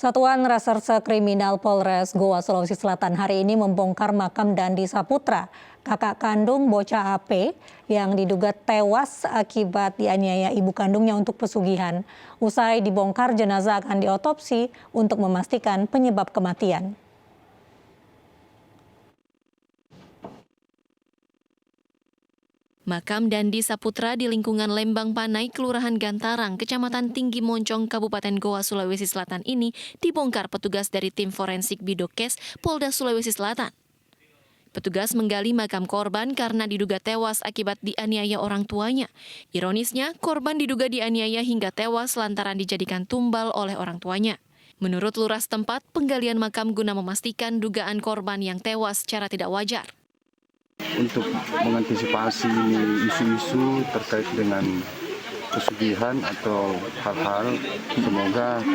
Satuan Reserse Kriminal Polres Goa, Sulawesi Selatan hari ini membongkar makam Dandi Saputra, kakak kandung bocah AP yang diduga tewas akibat dianiaya ibu kandungnya untuk pesugihan. Usai dibongkar, jenazah akan diotopsi untuk memastikan penyebab kematian. Makam Dandi Saputra di lingkungan Lembang Panai, Kelurahan Gantarang, Kecamatan Tinggi Moncong, Kabupaten Goa, Sulawesi Selatan ini dibongkar petugas dari tim forensik Bidokes Polda Sulawesi Selatan. Petugas menggali makam korban karena diduga tewas akibat dianiaya orang tuanya. Ironisnya, korban diduga dianiaya hingga tewas lantaran dijadikan tumbal oleh orang tuanya. Menurut lurah setempat, penggalian makam guna memastikan dugaan korban yang tewas secara tidak wajar. Untuk mengantisipasi isu-isu terkait dengan pesugihan atau hal-hal, semoga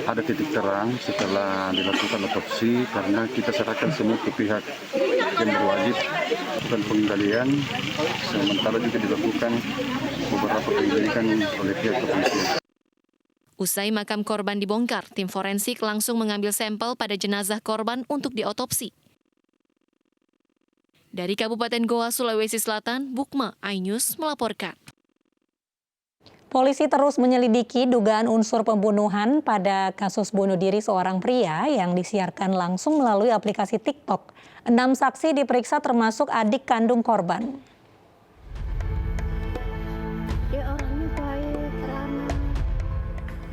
ada titik terang setelah dilakukan otopsi, karena kita serahkan semua ke pihak yang berwajib dan penggalian, sementara juga dilakukan beberapa penyelidikan oleh pihak kepolisian. Usai makam korban dibongkar, tim forensik langsung mengambil sampel pada jenazah korban untuk diotopsi. Dari Kabupaten Goa, Sulawesi Selatan, Bukma iNews melaporkan. Polisi terus menyelidiki dugaan unsur pembunuhan pada kasus bunuh diri seorang pria yang disiarkan langsung melalui aplikasi TikTok. 6 saksi diperiksa termasuk adik kandung korban.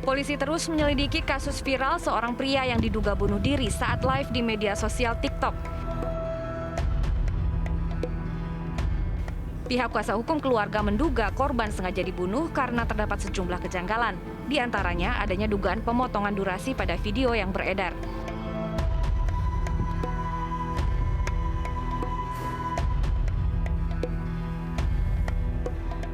Polisi terus menyelidiki kasus viral seorang pria yang diduga bunuh diri saat live di media sosial TikTok. Pihak kuasa hukum keluarga menduga korban sengaja dibunuh karena terdapat sejumlah kejanggalan. Di antaranya adanya dugaan pemotongan durasi pada video yang beredar.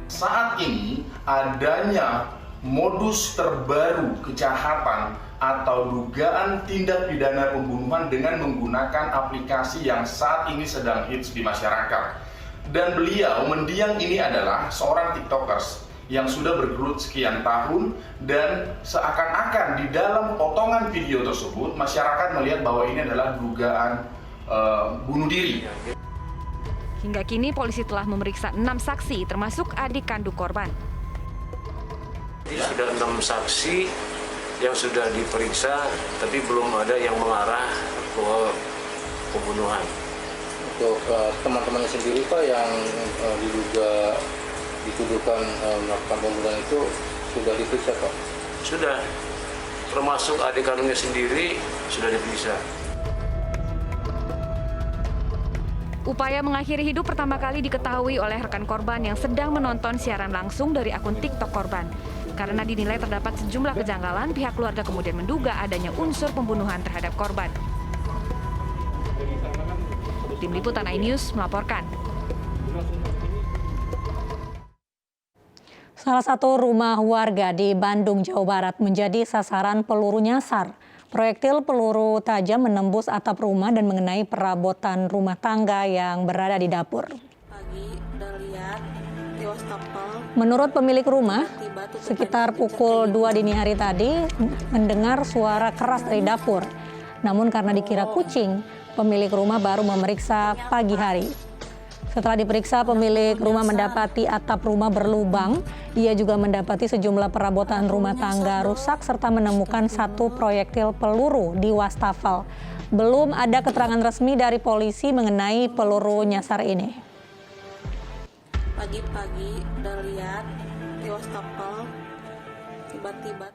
Saat ini adanya modus terbaru kejahatan atau dugaan tindak pidana pembunuhan dengan menggunakan aplikasi yang saat ini sedang hits di masyarakat. Dan beliau mendiang ini adalah seorang TikTokers yang sudah bergelut sekian tahun, dan seakan-akan di dalam potongan video tersebut masyarakat melihat bahwa ini adalah dugaan bunuh diri. Hingga kini polisi telah memeriksa 6 saksi termasuk adik kandung korban. Sudah 6 saksi yang sudah diperiksa, tapi belum ada yang mengarah ke pembunuhan. Untuk teman-temannya sendiri Pak yang dituduhkan melakukan pembunuhan itu sudah diperiksa Pak? Sudah, termasuk adik kandungnya sendiri sudah diperiksa. Upaya mengakhiri hidup pertama kali diketahui oleh rekan korban yang sedang menonton siaran langsung dari akun TikTok korban. Karena dinilai terdapat sejumlah kejanggalan, pihak keluarga kemudian menduga adanya unsur pembunuhan terhadap korban. Tim Liputan iNews melaporkan. Salah satu rumah warga di Bandung, Jawa Barat menjadi sasaran peluru nyasar. Proyektil peluru tajam menembus atap rumah dan mengenai perabotan rumah tangga yang berada di dapur. Menurut pemilik rumah, sekitar pukul 2 dini hari tadi mendengar suara keras dari dapur. Namun karena dikira kucing, pemilik rumah baru memeriksa pagi hari. Setelah diperiksa, pemilik rumah mendapati atap rumah berlubang. Ia juga mendapati sejumlah perabotan rumah tangga rusak serta menemukan 1 proyektil peluru di wastafel. Belum ada keterangan resmi dari polisi mengenai peluru nyasar ini. Pagi-pagi udah lihat di wastafel, tiba-tiba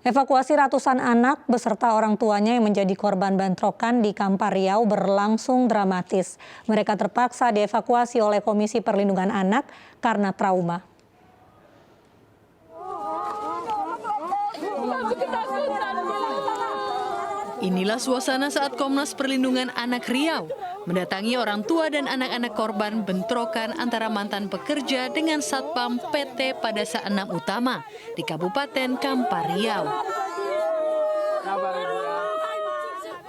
Evakuasi ratusan anak beserta orang tuanya yang menjadi korban bentrokan di Kampar Riau berlangsung dramatis. Mereka terpaksa dievakuasi oleh Komisi Perlindungan Anak karena trauma. Inilah suasana saat Komnas Perlindungan Anak Riau mendatangi orang tua dan anak-anak korban bentrokan antara mantan pekerja dengan Satpam PT Padasa 6 Utama di Kabupaten Kampar Riau.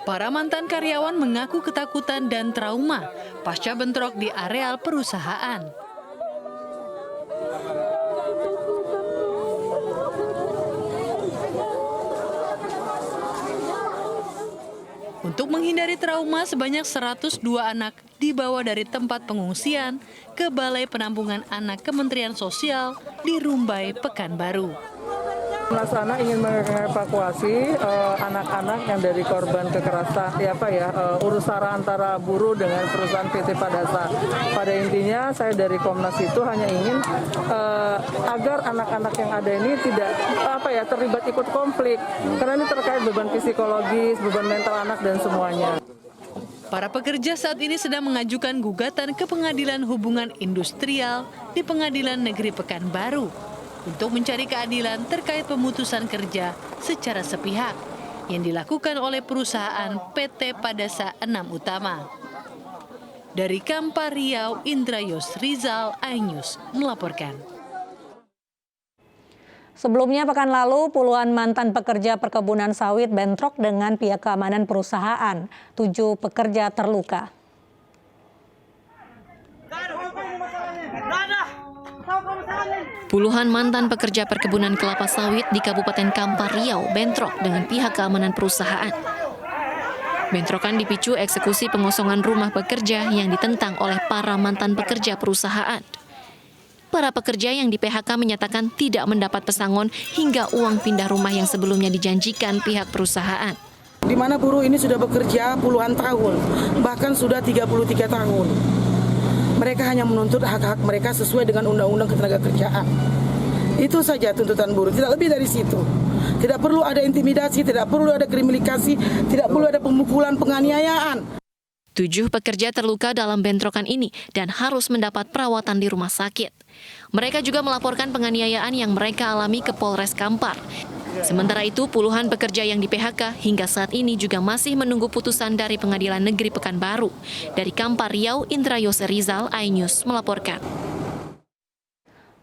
Para mantan karyawan mengaku ketakutan dan trauma pasca bentrok di areal perusahaan. Untuk menghindari trauma, sebanyak 102 anak dibawa dari tempat pengungsian ke Balai Penampungan Anak Kementerian Sosial di Rumbai, Pekanbaru. Komnas Anak ingin mengevakuasi anak-anak yang dari korban kekerasan, urus sara antara buruh dengan perusahaan PT Padasa. Pada intinya, saya dari Komnas itu hanya ingin agar anak-anak yang ada ini tidak terlibat ikut konflik, karena ini terkait beban psikologis, beban mental anak dan semuanya. Para pekerja saat ini sedang mengajukan gugatan ke Pengadilan Hubungan Industrial di Pengadilan Negeri Pekanbaru untuk mencari keadilan terkait pemutusan kerja secara sepihak yang dilakukan oleh perusahaan PT Padasa 6 Utama. Dari Kampar Riau, Indrayos Rizal, iNews melaporkan. Sebelumnya pekan lalu, puluhan mantan pekerja perkebunan sawit bentrok dengan pihak keamanan perusahaan. 7 pekerja terluka. Puluhan mantan pekerja perkebunan kelapa sawit di Kabupaten Kampar Riau bentrok dengan pihak keamanan perusahaan. Bentrokan dipicu eksekusi pengosongan rumah pekerja yang ditentang oleh para mantan pekerja perusahaan. Para pekerja yang di PHK menyatakan tidak mendapat pesangon hingga uang pindah rumah yang sebelumnya dijanjikan pihak perusahaan. Di mana buruh ini sudah bekerja puluhan tahun, bahkan sudah 33 tahun. Mereka hanya menuntut hak-hak mereka sesuai dengan Undang-Undang Ketenagakerjaan. Itu saja tuntutan buruh, tidak lebih dari situ. Tidak perlu ada intimidasi, tidak perlu ada kriminalisasi, tidak perlu ada pemukulan, penganiayaan. 7 pekerja terluka dalam bentrokan ini dan harus mendapat perawatan di rumah sakit. Mereka juga melaporkan penganiayaan yang mereka alami ke Polres Kampar. Sementara itu, puluhan pekerja yang di PHK hingga saat ini juga masih menunggu putusan dari Pengadilan Negeri Pekanbaru. Dari Kampar Riau, Indrayos Rizal, iNews melaporkan.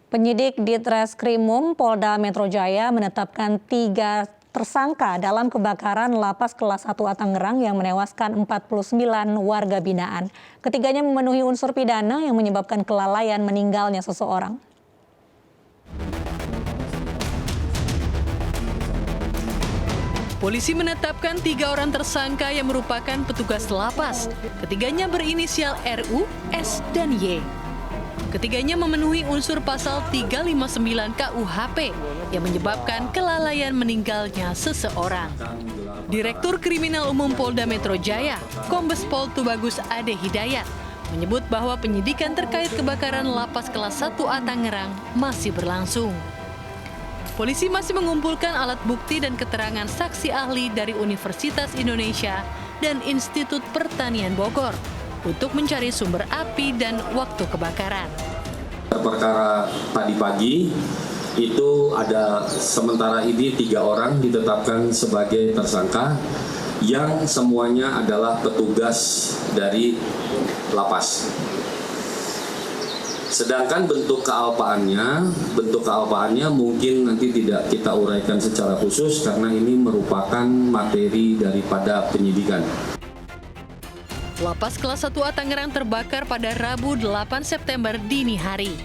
Penyidik Ditreskrimum Polda Metro Jaya menetapkan 3 tersangka dalam kebakaran lapas kelas 1 Tangerang yang menewaskan 49 warga binaan. Ketiganya memenuhi unsur pidana yang menyebabkan kelalaian meninggalnya seseorang. Polisi menetapkan 3 orang tersangka yang merupakan petugas lapas. Ketiganya berinisial RU, S, dan Y. Ketiganya memenuhi unsur pasal 359 KUHP yang menyebabkan kelalaian meninggalnya seseorang. Direktur Kriminal Umum Polda Metro Jaya, Kombes Pol Tubagus Ade Hidayat, menyebut bahwa penyidikan terkait kebakaran lapas kelas 1A Tangerang masih berlangsung. Polisi masih mengumpulkan alat bukti dan keterangan saksi ahli dari Universitas Indonesia dan Institut Pertanian Bogor untuk mencari sumber api dan waktu kebakaran. Perkara tadi pagi itu ada sementara ini 3 orang ditetapkan sebagai tersangka yang semuanya adalah petugas dari lapas. Sedangkan bentuk kealpaannya mungkin nanti tidak kita uraikan secara khusus karena ini merupakan materi daripada penyidikan. Lapas kelas 1A Tangerang terbakar pada Rabu 8 September dini hari.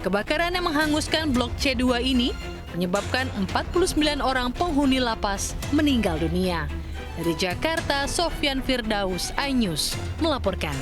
Kebakaran yang menghanguskan blok C2 ini menyebabkan 49 orang penghuni lapas meninggal dunia. Dari Jakarta, Sofyan Firdaus, iNews melaporkan.